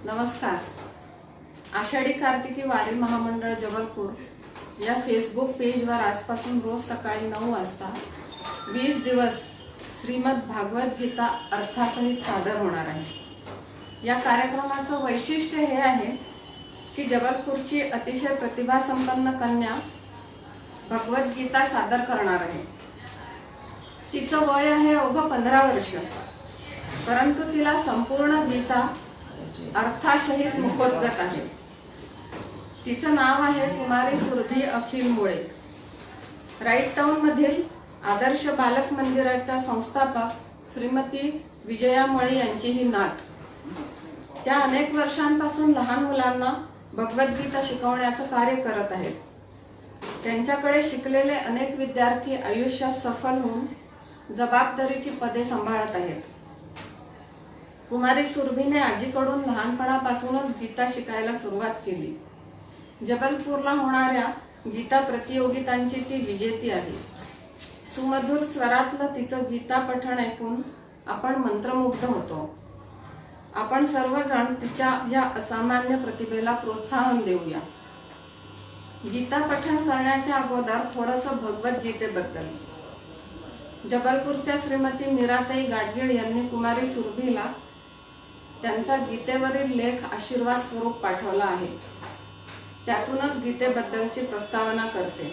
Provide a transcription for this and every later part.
नमस्कार. आषाढी कार्तिकी वारी महामंडळ जबलपूर या फेसबुक पेजवर आजपासून रोज सकाळी 9 वाजता 20 दिवस श्रीमद भागवत गीता अर्थासहित सादर होणार आहे. या कार्यक्रमाचं वैशिष्ट्य हे आहे की जबलपूरची अतिशय प्रतिभासंपन्न कन्या भगवद्गीता सादर करणार आहे. तिचं वय आहे अवघं 15 वर्ष, परंतु तिला संपूर्ण गीता अर्थासहित मुखोद्गत आहे. तिचं नाव आहे कुमारी सुरभी अखिल मुळे. राईट टाउन मधील आदर्श बालक मंदिराच्या संस्थापक श्रीमती विजया मुळे यांची ही नात. त्या अनेक वर्षांपासून लहान मुलांना भगवद्गीता शिकवण्याचं कार्य करत आहेत. त्यांच्याकडे शिकलेले अनेक विद्यार्थी आयुष्यात सफल होऊन जबाबदारीची पदे सांभाळत आहेत. कुमारी सुरभीने आजीकडून लहानपणापासूनच गीता शिकायला सुरुवात केली. जबलपूरला होणाऱ्या गीता प्रतियोगितांची ती विजेती आहे. सुमधुर स्वरातलं तिचं गीता पठण ऐकून आपण मंत्रमुग्ध होतो. आपण सर्वजण तिच्या या असामान्य प्रतिभेला प्रोत्साहन देऊया. गीता पठण करण्याच्या अगोदर थोडंसं भगवद्गीतेबद्दल. जबलपूरच्या श्रीमती मीराताई गाडगीळ यांनी कुमारी सुरभीला त्यांचा गीतेवरील लेख आशीर्वाद स्वरूप पाठवला आहे. त्यातूनच गीतेबद्दलची प्रस्तावना करते.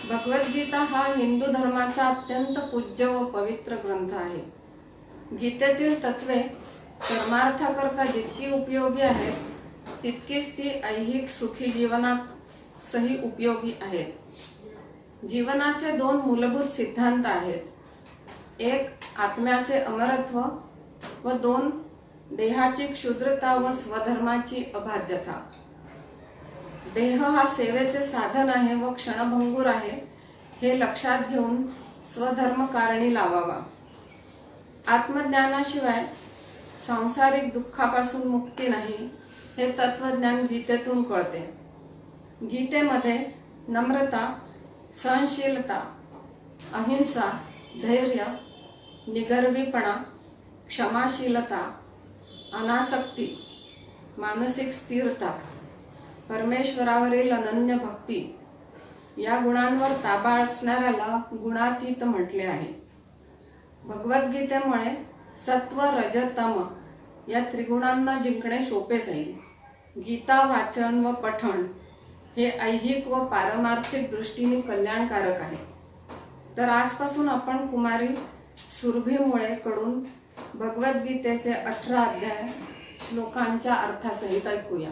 भगवद्गीता हा हिंदू धर्माचा अत्यंत पूज्य व पवित्र ग्रंथ आहे. गीतेतील तत्वे परमार्थाकरता जितकी उपयोगी आहेत, तितकीच ती ऐहिक सुखी जीवनातही उपयोगी आहेत. जीवनाचे 2 मूलभूत सिद्धांत आहेत. एक आत्म्याचे अमरत्व व 2 देहाची क्षुद्रता व स्वधर्माची अबाध्यता. देह हा सेवेचे साधन आहे व क्षणभंगूर आहे हे लक्षात घेऊन स्वधर्म कारणी लावावा. आत्मज्ञानाशिवाय सांसारिक दुःखापासून मुक्ती नाही हे तत्वज्ञान गीतेतून कळते. गीतेमध्ये नम्रता, सहनशीलता, अहिंसा, धैर्य, निगर्वीपणा, क्षमाशीलता, अनासक्ती, मानसिक स्थिरता, परमेश्वरावरील अनन्य भक्ती या गुणांवर ताबा असणाऱ्याला गुणातीत म्हटले आहे. भगवद्गीतेमुळे सत्व, रज, तम या त्रिगुणांना जिंकणे सोपे जाईल. गीता वाचन व पठण हे ऐहिक व पारमार्थिक दृष्टीने कल्याणकारक आहे. तर आजपासून आपण कुमारी सुरभी मुळे कडून भगवद्गीतेचे 18 अध्याय श्लोकांच्या अर्थासहित ऐकूया.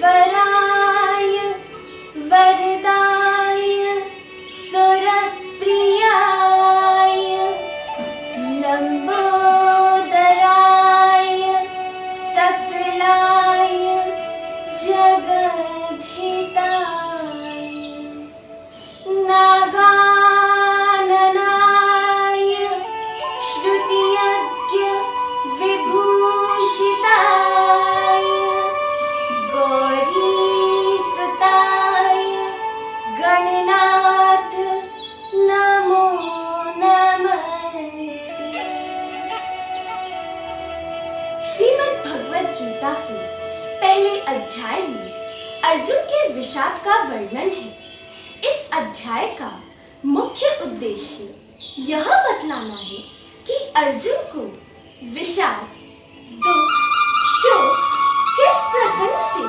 विघ्नेश्वराय वरदाय सुरप्रियाय लंबोदराय सकलाय जगद्धिताय नागाननाय श्रुतियज्ञ विभूषिताय गौरीसुताय गणनाथ नमो नमस्ते. श्रीमद् भगवद गीता के पहले अध्याय में अर्जुन के विषाद का वर्णन है. इस अध्याय का मुख्य उद्देश्य यह बतलाना है कि अर्जुन को विषाद, दुख, शोक किस प्रसंग से,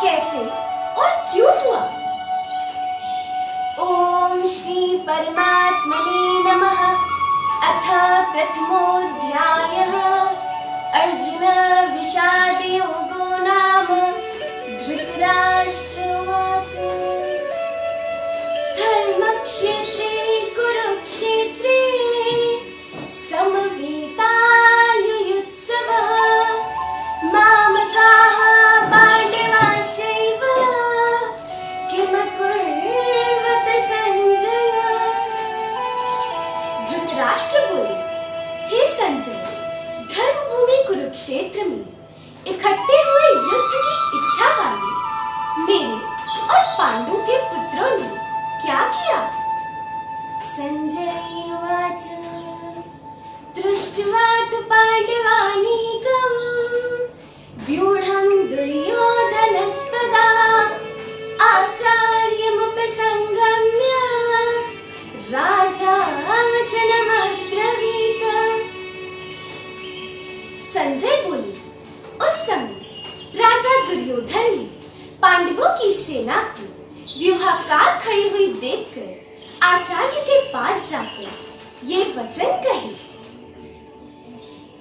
कैसे और क्यों हुआ. ओम श्री परमात्मने नमः. अथ प्रथमोऽध्यायः अर्जुन विषादयोगो नाम धृतराष्ट्र उवाच धर्मक्षेत्रे कुरुक्षेत्रे समवेतायुयुत्सवः मामकाः पाण्डवाश्चैव किमकुर्वत संजय। धृतराष्ट्र बोले, हे संजय, धर्मभूमि कुरुक्षेत्र में इकट्ठे हुए युद्ध की इच्छा वाले मेरे और पांडु के पुत्रों ने क्या किया? संजय उवाच दृष्ट्वा तु पाण्डवानीकं व्यूढं दुर्योधनस्तदा आचार्यमुपसंगम्य राजा वचनमब्रवीत्। संजय बोले, उस समय राजा दुर्योधन ने पांडवों की सेना को व्यूहाकार खड़ी हुई देखकर आचार्य के पास जाकर ये वचन कहे,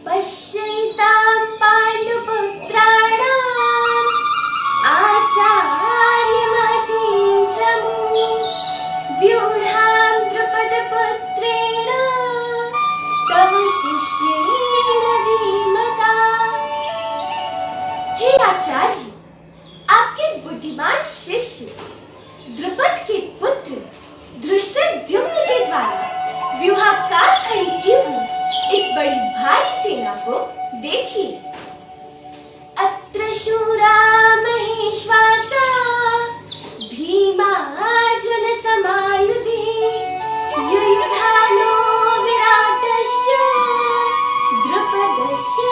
पश्यैतां पाण्डुपुत्राणाम् आचार्यमहतीं च मूं व्यूढां द्रुपदपुत्रेण तव शिष्येण धीमता। हे आचार्य, आपके बुद्धिमान शिष्य द्रुपद के पुत्र धृष्टद्युम्न के द्वारा व्यूहाकार खड़ी की हुई इस बड़ी भारी सेना को देखिए। अत्र शूरा महेश्वासा भीमार्जुन समायुधि युयुधानो विराटस्य द्रुपदस्य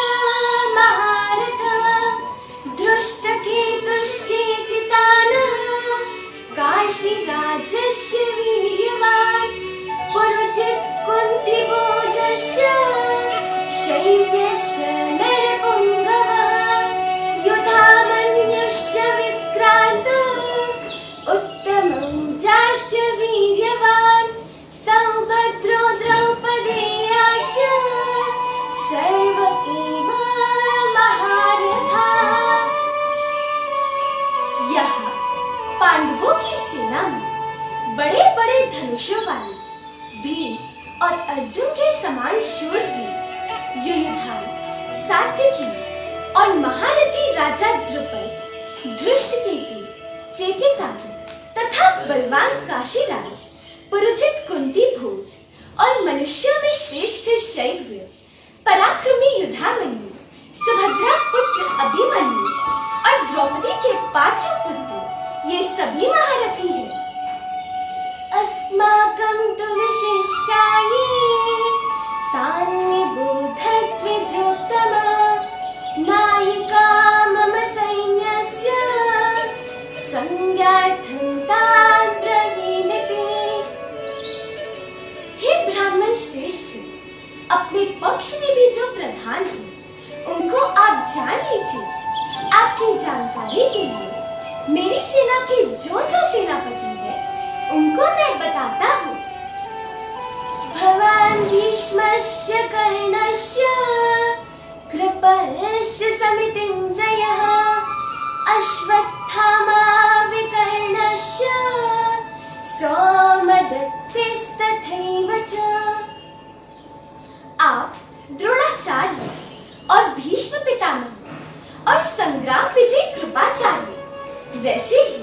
महारथ धृष्टकेतुश्चेकितानः काशीराजस्य वीर्यवान् पुरुजित् कुन्तिभोजस्य शैव्यस्य नरपुङ्गवः युधामन्युश्च विक्रान्त उत्तमं चास्य वीर्यवान् सौभद्रो द्रौपदेयाश्च सर्व एव महारथाः। यहाँ पांडवों की सेना में बड़े बड़े धनुषों वाले भीम और अर्जुन के समान शूरवीर युयुधान, सात्यकी और महारथी राजा द्रुपद, धृष्टकेतु, चेकितान तथा बलवान काशीराज, पुरुजित कुंती भोज और मनुष्यों में श्रेष्ठ शैव्य पराक्रमी युधामन्यु, सुभद्रा पुत्र अभिमन्यु और द्रौपदी के पांचों पुत्र, ये सभी महारथी हैं। अस्माकं तु विशिष्टाये तान्निबोधद्विजोत्तम नायिका मम सैन्यस्य संज्ञार्थं तान् ब्रवीमि। हे ब्राह्मण श्रेष्ठ, अपने पक्ष में भी जो प्रधान हैं, उनको आप जान लीजिए। आपकी जानकारी के लिए मेरी सेना के जो जो सेनापति हैं, उनको मैं बताता हूँ। भवान् भीष्मस्य कर्णस्य कृपस्य समितिञ्जयः अश्वत्थामा विकर्णस्य सौमदत्तिस्तथैव च। आप द्रोणाचार्य और भीष्म पितामह और संग्राम विजय कृपाचार्य, वैसे ही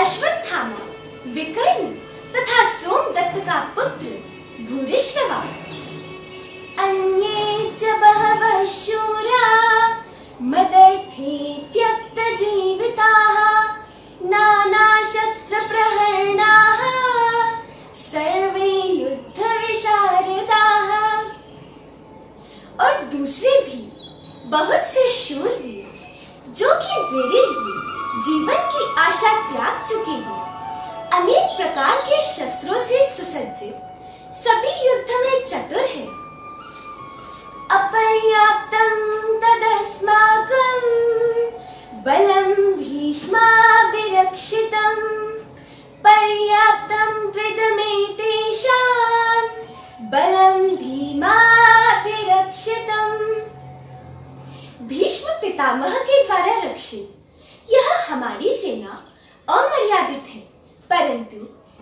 अश्वत्थामा, विकर्ण तथा सोमदत्त का पुत्र भूरिश्रवा, अन्ये च बहवः शूरा मदर्थे त्यक्तजीविताः नानाशस्त्रप्रहरणाः सर्वे युद्धविशारदाः। और दूसरे भी बहुत से शूरवीर जो कि मेरे लिए जीवन की आशा त्याग चुके हैं, अनेक प्रकार के शस्त्रों से सुसज्जित, सभी युद्ध में चतुर हैं। अपर्याप्तं तदस्माकं बलं भीष्माभिरक्षितं पर्याप्तं त्विदमेतेषां बलं भीमाभिरक्षितम्। भीष्म पितामह के द्वारा रक्षित यह हमारी सेना अमर्यादित है, परंतु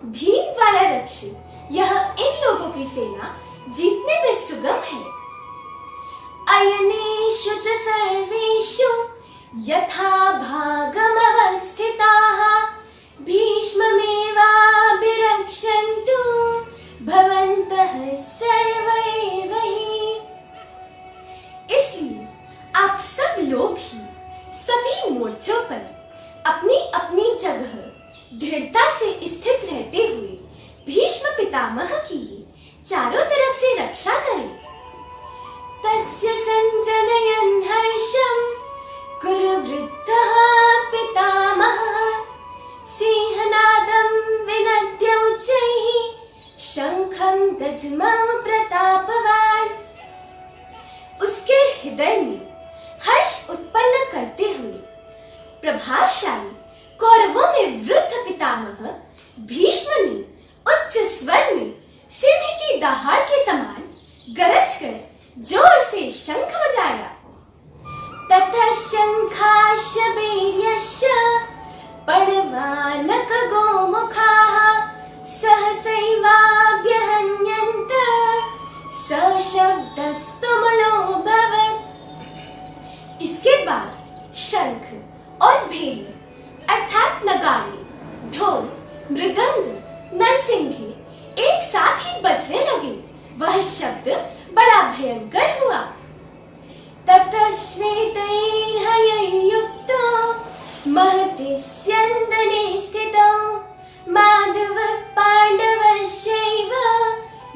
भीम द्वारा रक्षित यह इन लोगों की सेना जीतने में सुगम है। अयनेषु च सर्वेषु यथा भागमवस्थिताः भीष्ममेवाभिरक्षन्तु भवन्तः सर्व एव हि। इसलिए आप सब लोग ही सभी मोर्चों पर अपनी अपनी जगह दृढ़ता से स्थित रहते हुए भीष्म पितामह की चारों तरफ से रक्षा करें। तस्य संजनयन् हर्षं कुरु वृद्धः पितामहः सिंहनादं विनद्य उच्चैः शंखं दध्मौ प्रतापवान्। उसके हृदय में हर्ष उत्पन्न करते हुए प्रभावशाली कौरवों में वृद्ध पितामह भीष्म ने उच्च स्वर में सिंह की दहाड़ के समान गरज कर जोर से शंख बजाया। ततः शंखाश्च वीर्यश्च पणवानक गोमुखाः सहसैवाभ्यहन्यन्त सशब्दस्तुमुलोऽभवत्। इसके बाद शंख और भेरी अर्थात नगाड़े, ढोल, मृदंग, नरसिंगे एक साथ ही बजने लगे। वह शब्द बड़ा भयंकर हुआ। ततः श्वेतैर्हयैर्युक्तो महति स्यन्दने स्थितो माधवः पाण्डवश्चैव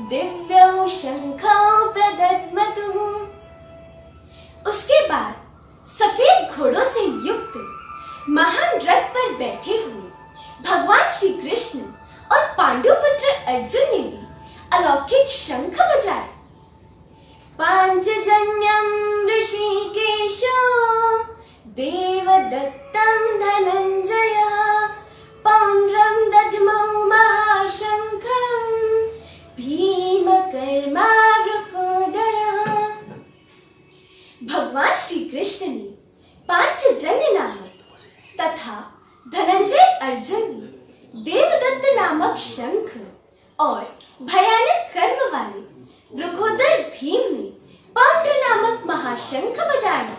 दिव्यौ शंखौ प्रदध्मतुः। उसके बाद सफेद घोड़ों से युक्त महान रथ पर बैठे हुए भगवान श्री कृष्ण और पांडुपुत्र अर्जुन ने भी अलौकिक शंख बजाए। पांचजन्यं ऋषिकेशो देवदत्तं धनंजयः पौंड्रं दध्मौ महाशंखं भीमकर्मावृकोदरः। भगवान श्री कृष्ण ने पांचजन्य नामक तथा धनंजय अर्जुन ने देवदत्त नामक शंख और भयानक कर्म वाले वृकोदर भीम ने पौंड्र नामक महाशंख बजाया।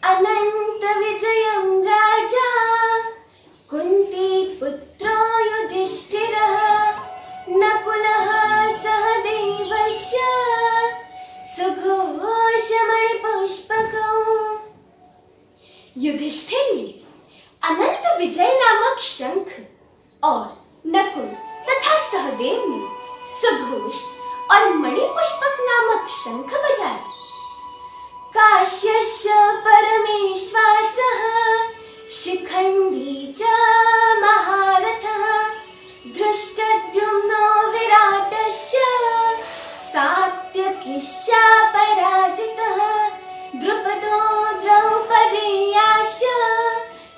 अनंत विजयं राजा कुंती पुत्रो युधिष्ठिरः नकुलः सहदेवश्च सुघोषमणिपुष्पकौ। युधिष्ठिर ने अनंत विजय नामक शंख और नकुल तथा सहदेव ने सुघोष और मणिपुष्पक नामक शंख बजाए। काश्यस्य परमेश्वासः शिखंडी च महारथः धृष्टद्युम्नो विराटश्च सात्यकिश्च पराजितः द्रुपदो द्रौपदेयाश्च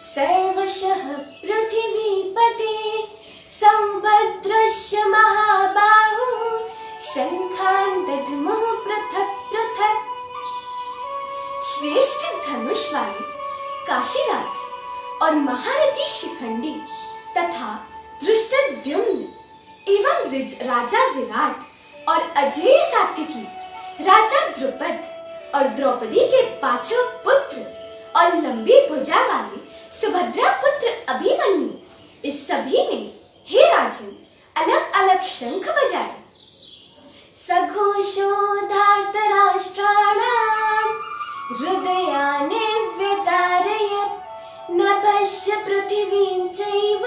सर्वशः पृथिवीपते सौभद्रस्य महाबाहुः शंखान् दध्मुः पृथक् पृथक्। श्रेष्ठ धनुष वाले काशीराज और महारथी शिखंडी तथा धृष्टद्युम्न एवं राजा विराट और अजेय सात्यकी, राजा द्रुपद और द्रौपदी के पांचों पुत्र और लंबी भुजा वाले सुभद्रा पुत्र अभिमन्यु, इस सभी ने हे राजन अलग अलग शंख बजाए। सघोषो धार्तराष्ट्राणां हृदयानि व्यतारयत् नभश्च पृथिवीं चैव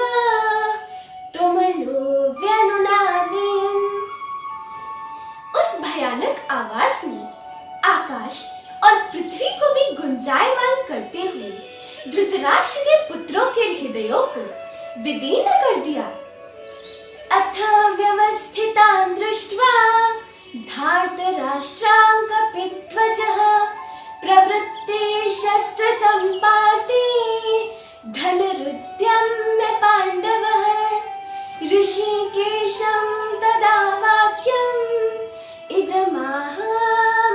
तुमुलो व्यनुनादयन्। उस भयानक आवाज ने आकाश और पृथ्वी को भी गुंजायमान करते हुए धृतराष्ट्र के पुत्रों के हृदयों को विदीर्ण कर दिया। अथ व्यवस्थितान् दृष्ट्वा धार्तराष्ट्रां कपिध्वजः प्रवृत्ते शस्त्र सम्पाते धनुरुद्यम्य पाण्डवः ऋषिकेशं तदा वाक्यम् इदमाह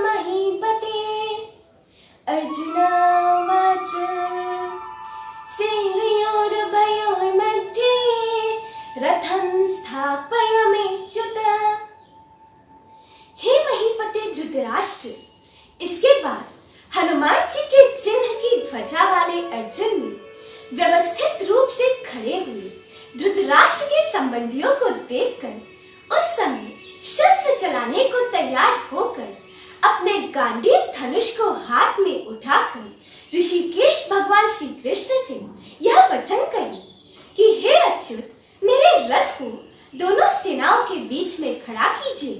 महीपते। धृतराष्ट्र। इसके बाद हनुमान जी के चिन्ह की ध्वजा वाले अर्जुन ने व्यवस्थित रूप से खड़े हुए धृतराष्ट्र के संबंधियों को देखकर उस समय शस्त्र चलाने को तैयार होकर अपने गांडीव धनुष को हाथ में उठाकर ऋषिकेश भगवान श्री कृष्ण से यह वचन कहे कि हे अच्युत, मेरे रथ को दोनों सेनाओं के बीच में खड़ा कीजिए।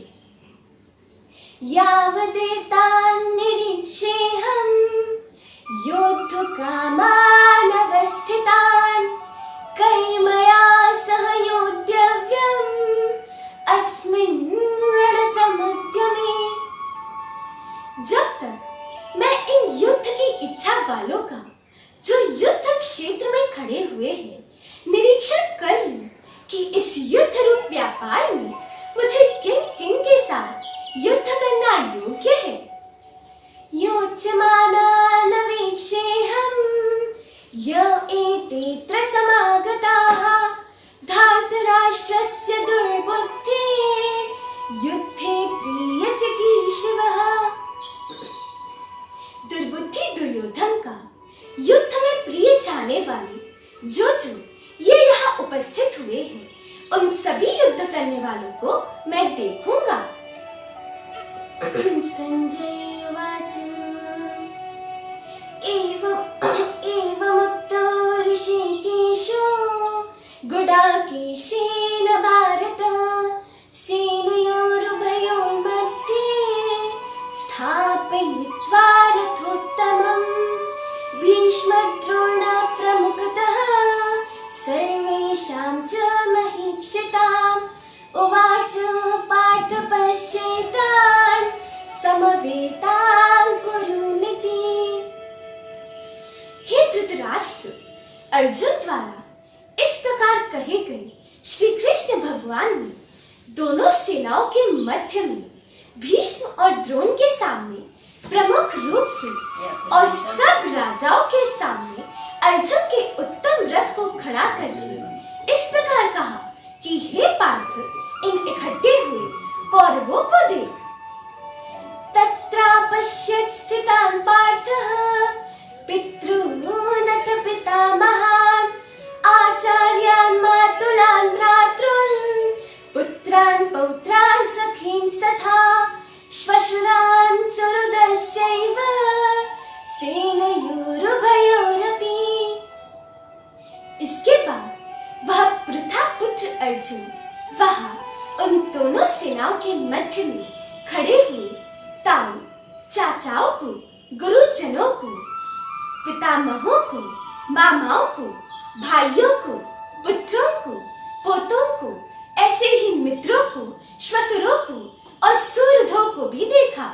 यावदेतान् निरीक्षेऽहं योद्धुकामान् अवस्थितान् कैर्मया सह योद्धव्यम् अस्मिन् रणसमुद्यमे। जब तक मैं इन युद्ध की इच्छा वालों का जो युद्ध क्षेत्र में खड़े हुए हैं निरीक्षण कर लूं कि इस युद्ध रूप व्यापार में मुझे किन किन के साथ युद्ध करना योग्य है। योच्यमानान् वीक्षेऽहं य एतेऽत्र समागताः धार्तराष्ट्रस्य दुर्बुद्धिर् युद्धे प्रियचिकीर्षवः। दुर्बुद्धि दुर्योधन का युद्ध में प्रिय जाने वाले जो ये यहाँ उपस्थित हुए हैं उन सभी युद्ध करने वालों को मैं देखूंगा। संजय उवाच एवमुक्तो ऋषिकेशो गुडाकेशेन भारत सेनयोरुभयोर्मध्ये स्थापयित्वा रथोत्तमम् भीष्मद्रोण प्रमुखतः सर्वेषां च महीक्षिताम् उवाच पार्थ पश्येतान् समवेतान् कुरुनिति। हे धृतराष्ट्र, अर्जुन द्वारा इस प्रकार कहे गए श्री कृष्ण भगवान ने दोनों सेनाओं के मध्य में भीष्म और द्रोण के सामने प्रमुख रूप से और सब राजाओं के सामने अर्जुन के उत्तम रथ को खड़ा करके इस प्रकार कहा कि हे पार्थ, इन इकट्ठे हुए कौरवों को देख। तत्रापश्यत् स्थितान् पार्थः पितॄनथ पितामहान् आचार्यान् मातुलान् भ्रातॄन् पुत्रान् पौत्रान् सखींस्तथा श्वशुरान् सुहृदश्चैव सेनयोरुभयोरपि। इसके बाद वह पृथा पुत्र अर्जुन वहां उन दोनों सेनाओं के मध्य में खड़े हुए ताऊ, चाचाओं को, गुरुजनों को, पितामहों को, मामाओं को, भाइयों को, पुत्रों को, पोतों को, ऐसे ही मित्रों को, श्वशुरों को और सुहृदों को भी देखा।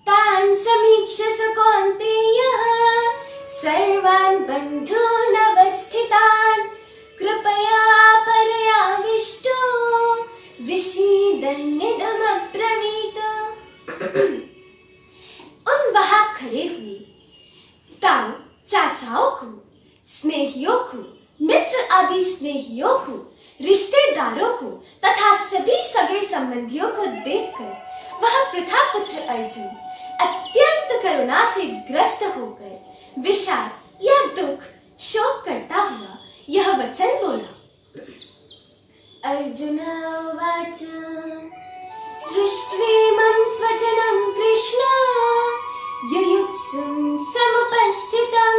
तान् समीक्ष्य स कौन्तेयः सर्वान् बन्धून् अवस्थितान् कृपया परयाविष्टो विषीदन्निदमब्रवीत्। उन वहां खड़े हुए ताऊ, चाचाओं को, स्नेहियों को, मित्र आदि स्नेहियों को, रिश्तेदारों को तथा सभी सगे संबंधियों को देखकर वह पृथा पुत्र अर्जुन अत्यंत करुणा से ग्रस्त होकर विषाद या दुख शोक करता हुआ यह वचन बोला। अर्जुन उवाच दृष्ट्वेमं स्वजनं कृष्ण युयुत्सुं समुपस्थितं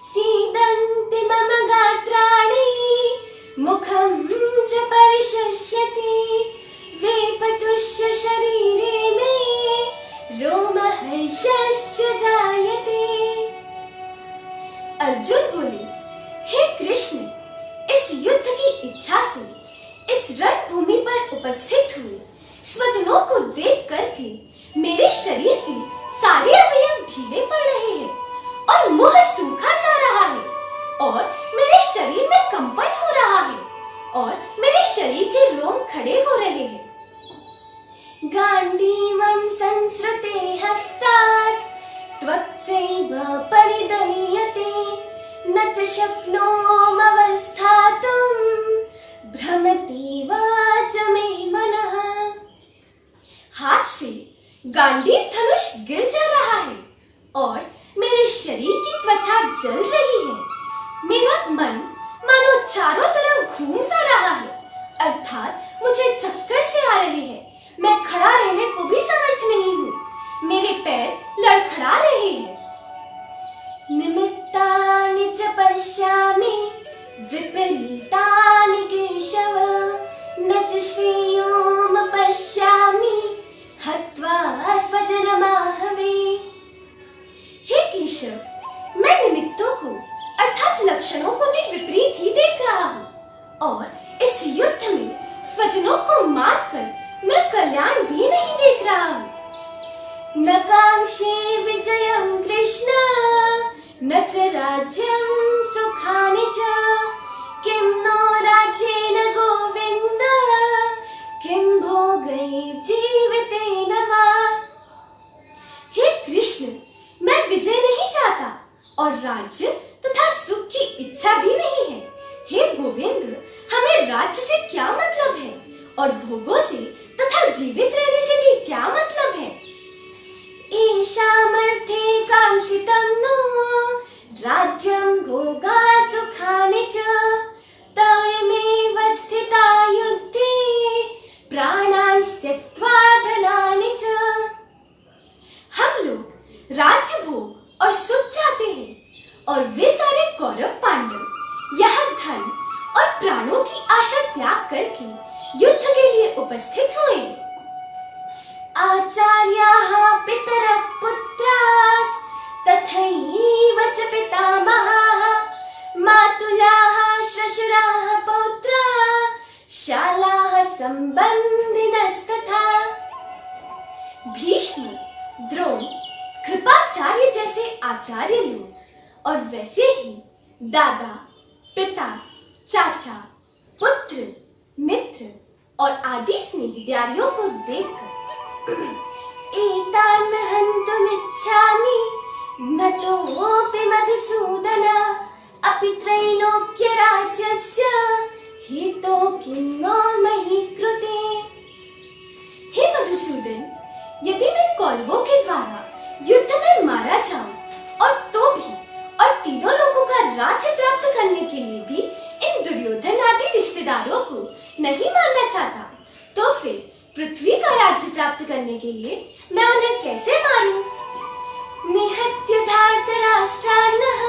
सीदन्ति मम गात्राणि मुखं च परिशुष्यति वेपतुश्च शरीरे मे रोमहर्षश्च जायते। अर्जुन बोले, हे कृष्ण, इस युद्ध की इच्छा से इस रणभूमि पर उपस्थित हुए स्वजनों को देख करके मेरे शरीर के सारे अवयव ढीले पड़ रहे हैं और मुंह सूखा जा रहा है और मेरे शरीर में कंपन हो रहा है और मेरे शरीर के रोम खड़े हो रहे हैं। गांडीवं संसृते हस्तात् त्वच्चैव परिदह्यते न च शक्नोमवस्थातुं भ्रमतीव च मे मनः। हाथ से गांडीव धनुष गिर जा रहा है और मेरे शरीर की त्वचा जल रही है। मेरा मन मानो चारों तरफ घूम सा रहा है, अर्थात मुझे चक्कर से आ रहे हैं। मैं खड़ा रहने को भी समर्थ नहीं हूँ। मेरे पैर लड़खड़ा रहे हैं। निमित्तानि च पश्यामि विपरीतानि केशव, न च श्रेयोम पश्यामि हत्वा स्वजनमाहवे। हे केशव, मैं निमित्तों को अर्थात लक्षणों को भी विपरीत ही देख रहा हूँ और इस युद्ध में स्वजनों को मारकर मैं कल्याण भी नहीं देख रहा हूँ। न कांक्षे विजयं कृष्ण न च राज्यं सुखानि च, किं नो राज्येन गोविन्द किं भोगैर्जीवितेन वा। हे कृष्ण, मैं विजय नहीं चाहता और राज्य तथा सुख की इच्छा भी नहीं है। हे गोविंद, हमें राज्य से क्या मतलब है और भोगों से तथा जीवित रहने से भी क्या मतलब है। ईशामर्थे कांक्षितं नो राज्यं भोगा सुखानि च, तयमेव स्थिता युद्धे प्राणान् त्यक्त्वा धनानि च। हम लोग राज्य भोग और सुख चाहते हैं और वे सारे कौरव पांडव यहाँ धन और प्राणों की आशा त्याग करके युद्ध के लिए उपस्थित हुए। आचार्याः पितरः पुत्रास् तथैव च पितामहाः, मातुलाः श्वशुराः पौत्राः शालाः संबंधिनस्तथा। भीष्म, द्रोण, कृपाचार्य जैसे आचार्य लोग और वैसे ही दादा, पिता, चाचा, पुत्र, मित्र और आदि स्नेहित्यारियों को देखकर एतान् हन्तुमिच्छामि न तोऽपि मधुसूदन, अपि त्रैलोक्यराज्यस्य हितो किं नो मयि कृते। हे मधुसूदन, यदि मैं कौरवों के द्वारा युद्ध में मारा जाऊं और तो भी और तीनों लोगों का राज्य प्राप्त करने के लिए भी इन दुर्योधन आदि रिश्तेदारों को नहीं मारना चाहता, तो फिर पृथ्वी का राज्य प्राप्त करने के लिए मैं उन्हें कैसे मारूं? निहत्य धार्तराष्ट्रान्नः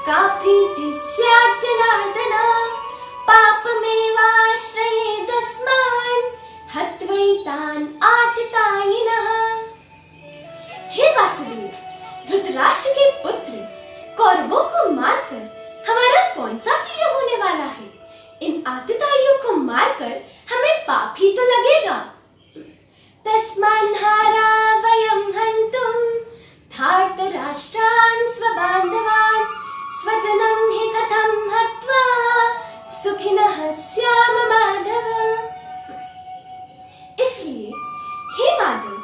का प्रीतिः स्यात् जनार्दन, पापमेवाश्रयेदस्मान् हत्वैतान् आततायिनः। हे वासुदेव, धृतराष्ट्र के पुत्र कौरवों को मारकर हमारा कौन सा प्रिय होने वाला है? इन आतताइयों को मारकर हमें पाप ही तो लगेगा। तस्मान्हारा वयं हन्तुं धार्तराष्ट्रान् स्वबान्धवान्, स्वजनं हि कथं हत्वा सुखिनः स्याम माधव। इसलिए हे माधव,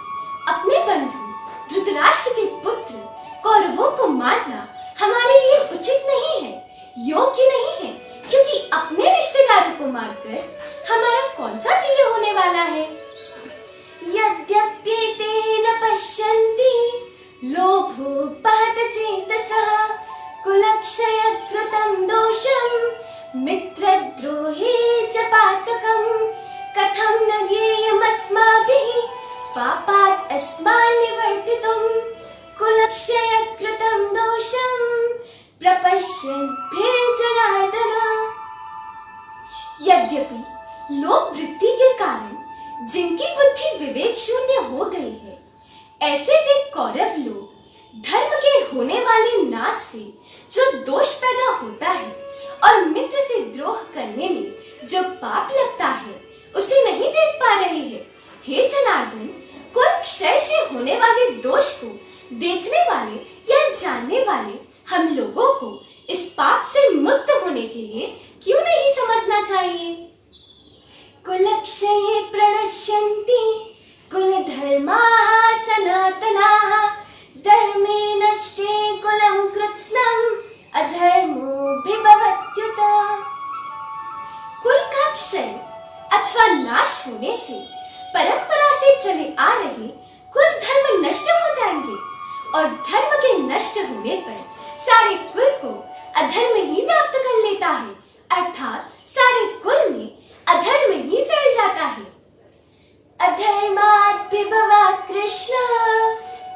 अपने बंधु धृतराष्ट्र के पुत्र कौरवों को मारना हमारे लिए उचित नहीं है, योग्य नहीं है, क्योंकि अपने रिश्तेदारों को मारकर हमारा कौन सा प्रिय होने वाला है। यद्यप्येते न पश्यन्ति लोभोपहत चेतसः, कुलक्षय कृतं दोषं मित्रद्रोहे च पातकं, कथं न ज्ञेयमस्माभिः पापात् अस्मान् निवर्तितुं, कुलक्षय कृतं दोषं प्रपश्यद्भिर्जनार्दन। यद्यपि लोभ वृत्ति के कारण जिनकी बुद्धि विवेक शून्य हो गई है, ऐसे वे कौरव लोग धर्म के होने वाले नाश से जो दोष पैदा होता है और मित्र से द्रोह करने में जो पाप लगता है, उसे नहीं देख पा रहे हैं। हे जनार्दन, कुल क्षय से होने वाले दोष को देखने वाले या जानने वाले हम लोगों को इस पाप से मुक्त होने के लिए क्यों नहीं समझना चाहिए। कुलक्षये प्रणश्यन्ति कुलधर्माः सनातनाः, धर्मे नष्टे कुलं कृत्स्नम् अधर्मोऽभिभवत्युत। कुल का क्षय अथवा नाश होने से परंपरा से चले आ रहे कुल धर्म नष्ट हो जाएंगे और धर्म के नष्ट होने पर सारे कुल को अधर्म ही व्याप्त कर लेता है, अर्थात सारे कुल में अधर्म ही फैल जाता है। अधर्मात् विभवात् कृष्ण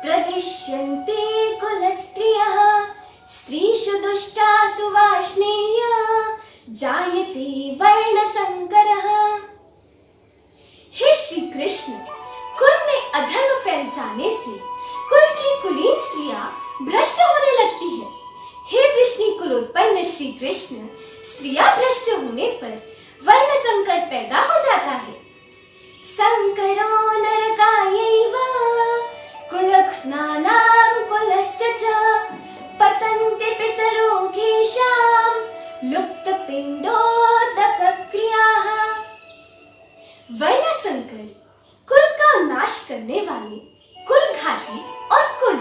प्रदिश्यन्ते कुलस्त्रियः स्त्रीषु दुष्टासु वार्ष्णेय जायते वर्णसंकरः। हे श्री कृष्ण, कुल में अधर्म फैल जाने से कुल की कुलीन स्त्रियां भ्रष्ट होने लगती है। हे वृष्णि कुलोत्पन्न श्री कृष्ण, स्त्रियां भ्रष्ट होने पर वर्ण संकर पैदा हो जाता है। संकरो नरकायैव कुलघ्नानां कुलस्य च पतन्ति पितरो घेषां लुप्तपिण्डोदकक्रियाः। वर्ण संकर कुल का नाश करने वाले कुल घाती और कुल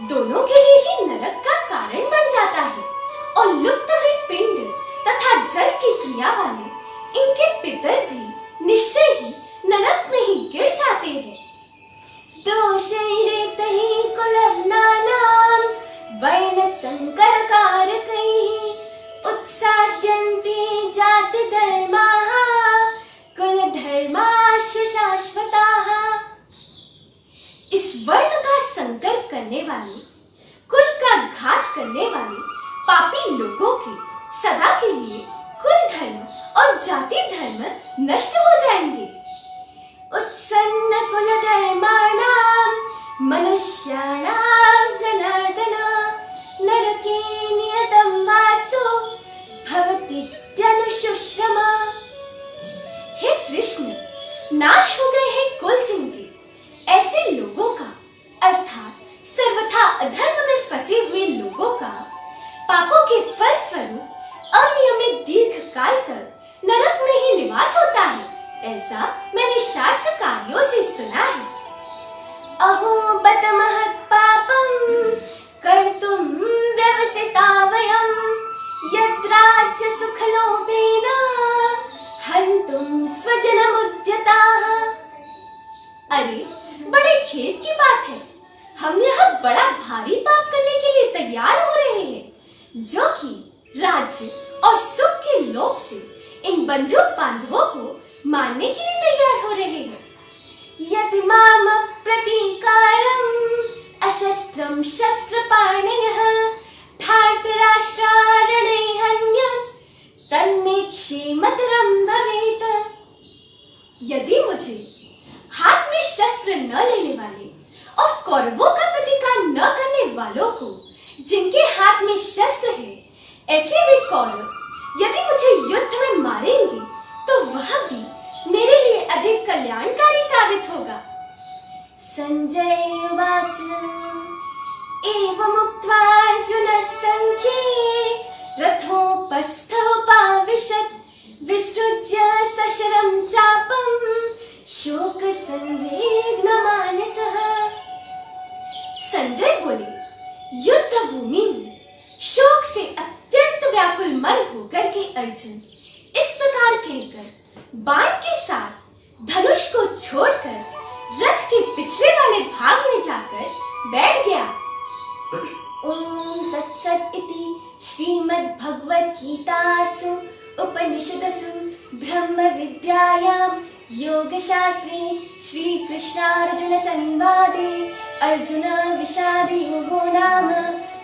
दोनों के लिए ही नरक का कारण बन जाता है और लुप्त हुई पिंड तथा जल की क्रिया वाले इनके पितर भी निश्चय ही नरक में ही गिर जाते हैं। दोषैरेतैः कुलघ्नानां वर्ण संकर कारकैः उत्साद्यन्ते जाति धर्माः कुल धर्माश्च शाश्वताः। इस वर्ण का संकर करने वाले, कुल का घात करने वाले पापी लोगों के सदा के लिए कुल धर्म और जाति धर्म नष्ट हो जाएंगे। उत्सन्न कुल धर्माणां मनुष्याणां जनार्दन नरके नियतं वासो भवतीत्यनुशुश्रम। हे कृष्ण, नाश हो गए हैं कुल जिनके, ऐसे लोगों का अर्थात सर्वथा अधर्म में फंसे हुए लोगों का पापों के फल स्वरूप अनियमित दीर्घ काल तक नरक में ही निवास होता है, ऐसा मैंने शास्त्र कार्यों से सुना है। अहो बत महत् पापं कर्तुं व्यवसिता वयं यद्राज्य सुखलोभेन हन्तुं स्वजनमुद्यताः। अरे बड़े खेद की बात है, हम यहाँ बड़ा भारी पाप करने के लिए तैयार हो रहे हैं, जो कि राज्य और सुख के लोभ से इन बंधु बांधवों को मारने के लिए तैयार हो रहे हैं। यदि माम प्रतीकारम् अशस्त्रं शस्त्रपाणयः धार्तराष्ट्रारणे हन्यस् तन्मे क्षेमतरं भवेत्। यदि मुझे हाथ में शस्त्र न लेने वाले और कौरवों का प्रतिकार न करने वालों को, जिनके हाथ में शस्त्र है, ऐसे वे कौरव यदि मुझे युद्ध में मारेंगे तो वह भी मेरे लिए अधिक कल्याणकारी साबित होगा। संजय उवाच एवमुक्त्वा अर्जुनः संख्ये रथोपस्थोपाविशत् विसृज्य सशरं चापं शोकसंवेग्नमानसः। संजय बोले, युद्ध भूमि में शोक से अत्यंत व्याकुल मन होकर के अर्जुन इस प्रकार कहकर बाण के साथ धनुष को छोड़कर रथ के पिछले वाले भाग में जाकर बैठ गया। ओम तत्सत् इति श्रीमद्भगवद्गीतासु उपनिषदसु ब्रह्म विद्यायां योगशास्त्रे श्रीकृष्णार्जुन संवादे अर्जुन विषाद योगो नाम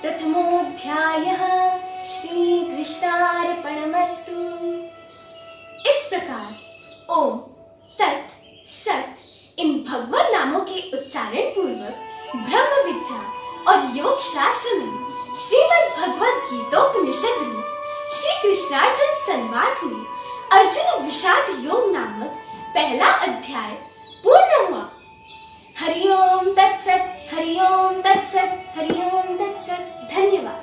प्रथमोऽध्यायः। श्रीकृष्णार्पणमस्तु। इस प्रकार ओम तत् सत इन भगवान नामों के उच्चारण पूर्वक ब्रह्म विद्या और योग शास्त्र में श्रीमद् भगवद गीतोपनिषद में श्री कृष्णार्जुन संवाद में अर्जुन विषाद योग नामक पहला अध्याय पूर्ण हुआ। हरि ओम तत्सत, हरि ओम तत्सत, हरि ओम तत्सत। धन्यवाद।